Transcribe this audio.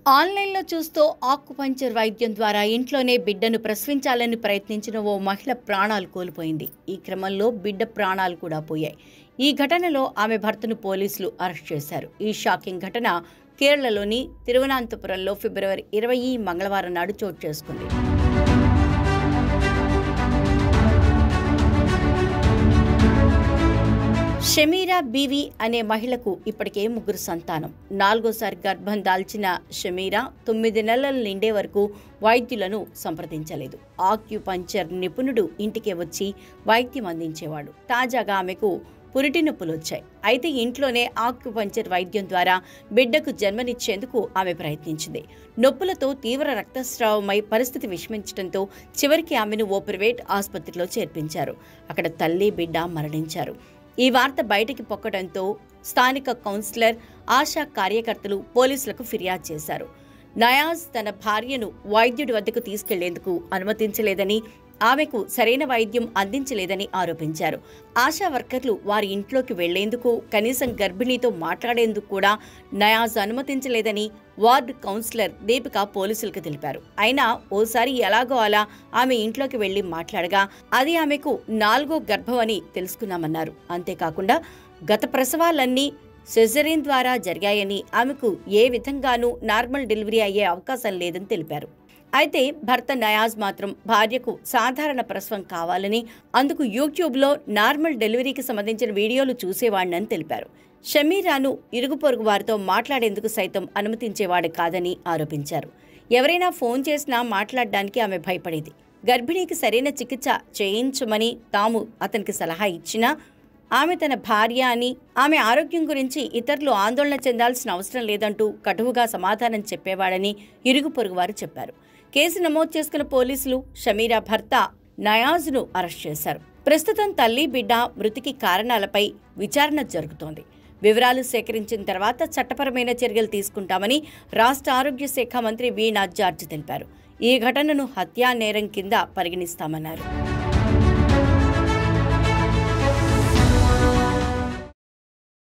ఆన్లైన్లో చూస్తూ ఆక్యుపంక్చర్ వైద్యం ద్వారా ఇంట్లోనే బిడ్డను ప్రసవించాలని ప్రయత్నించిన ఓ మహిళ ప్రాణాలు కోల్పోయింది. ఈ క్రమంలో బిడ్డ ప్రాణాలు కూడా పోయాయి. ఈ ఘటనలో ఆమె భర్తను పోలీసులు అరెస్ట్ చేశారు. ఈ షాకింగ్ ఘటన కేరళలోని తిరువనంతపురంలో ఫిబ్రవరి 20 మంగళవారం నాడు చోటు చేసుకుంది. షమీరా బీవీ అనే మహిళకు ఇప్పటికే 3 సంతానం. 4వసారి గర్భం దాల్చిన షమీరా 9 నెలలు నిండే వరకు వైద్యులను సంప్రదించలేదు. ఆక్యుపంక్చర్ నిపుణుడు ఇంటికే వచ్చి వైద్యం అందించేవాడు. తాజాగా ఆమెకు పురిటి నొప్పులు వచ్చాయి. అయితే ఇంట్లోనే ఆక్యుపంక్చర్ వైద్యం ద్వారా బిడ్డకు జన్మనిచ్చేందుకు ఆమె ప్రయత్నించింది. నొప్పులతో తీవ్ర రక్తస్రావమై పరిస్థితి విషమించడంతో చివరికి ఆమెను ఓ ప్రైవేట్ ఆసుపత్రిలో చేర్పించారు. అక్కడ తల్లి బిడ్డ మరణించారు. ఈ వార్త బయటికి పొక్కడంతో స్థానిక కౌన్సిలర్, ఆశా కార్యకర్తలు పోలీసులకు ఫిర్యాదు చేశారు. నయాజ్ తన భార్యను వైద్యుడి వద్దకు తీసుకెళ్లేందుకు అనుమతించలేదని, ఆమెకు సరైన వైద్యం అందించలేదని ఆరోపించారు. ఆశా వర్కర్లు వారి ఇంట్లోకి వెళ్లేందుకు, కనీసం గర్భిణితో మాట్లాడేందుకు కూడా నయాజ్ అనుమతించలేదని వార్డు కౌన్సిలర్ దీపిక పోలీసులకు తెలిపారు. అయినా ఓసారి ఎలాగో అలా ఆమె ఇంట్లోకి వెళ్లి మాట్లాడగా అది ఆమెకు 4వ గర్భం అని తెలుసుకున్నామన్నారు. అంతేకాకుండా గత ప్రసవాలన్నీ సెజరీన్ ద్వారా జరిగాయని, ఆమెకు ఏ విధంగానూ నార్మల్ డెలివరీ అయ్యే అవకాశం లేదని తెలిపారు. అయితే భర్త నయాజ్ మాత్రం భార్యకు సాధారణ ప్రసవం కావాలని, అందుకు యూట్యూబ్లో నార్మల్ డెలివరీకి సంబంధించిన వీడియోలు చూసేవాడినని తెలిపారు. షమీరాను ఇరుగు పొరుగు వారితో మాట్లాడేందుకు సైతం అనుమతించేవాడు కాదని ఆరోపించారు. ఎవరైనా ఫోన్ చేసినా మాట్లాడడానికి ఆమె భయపడేది. గర్భిణీకి సరైన చికిత్స చేయించమని తాము అతనికి సలహా ఇచ్చినా ఆమె తన భార్య అని, ఆమె ఆరోగ్యం గురించి ఇతరులు ఆందోళన చెందాల్సిన అవసరం లేదంటూ కటువుగా సమాధానం చెప్పేవాడని ఇరుగు పొరుగు వారు చెప్పారు. కేసు నమోదు చేసుకున్న పోలీసులు షమీరా భర్త నయాజ్ను అరెస్ట్ చేశారు. ప్రస్తుతం తల్లి బిడ్డ మృతికి కారణాలపై విచారణ జరుగుతోంది. వివరాలు సేకరించిన తర్వాత చట్టపరమైన చర్యలు తీసుకుంటామని రాష్ట్ర ఆరోగ్య శాఖ మంత్రి వీణా జార్జ్ తెలిపారు. ఈ ఘటనను హత్యా నేరం కింద పరిగణిస్తామన్నారు.